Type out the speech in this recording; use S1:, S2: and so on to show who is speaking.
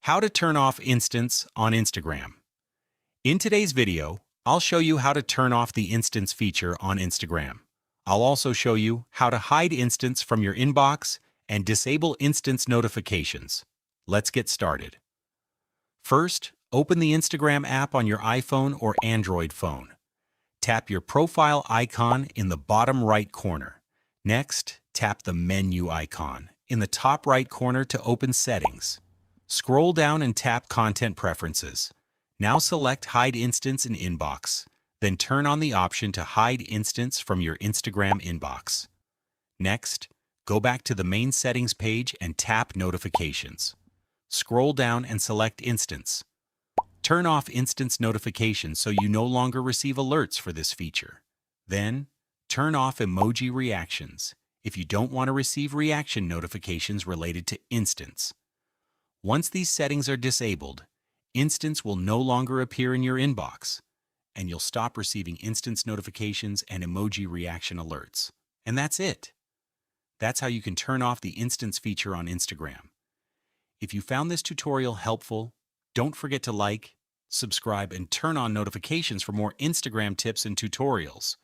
S1: How to turn off Instants on Instagram. In today's video, I'll show you how to turn off the Instants feature on Instagram. I'll also show you how to hide Instants from your inbox and disable Instants notifications. Let's get started. First, open the Instagram app on your iPhone or Android phone. Tap your profile icon in the bottom right corner. Next, tap the menu icon in the top right corner to open Settings. Scroll down and tap Content Preferences. Now select Hide Instants in Inbox. Then turn on the option to hide Instants from your Instagram inbox. Next, go back to the main settings page and tap Notifications. Scroll down and select Instants. Turn off Instants notifications so you no longer receive alerts for this feature. Then, turn off emoji reactions if you don't want to receive reaction notifications related to Instants. Once these settings are disabled, Instants will no longer appear in your inbox, and you'll stop receiving Instants notifications and emoji reaction alerts. And that's it. That's how you can turn off the Instants feature on Instagram. If you found this tutorial helpful, don't forget to like, subscribe, and turn on notifications for more Instagram tips and tutorials.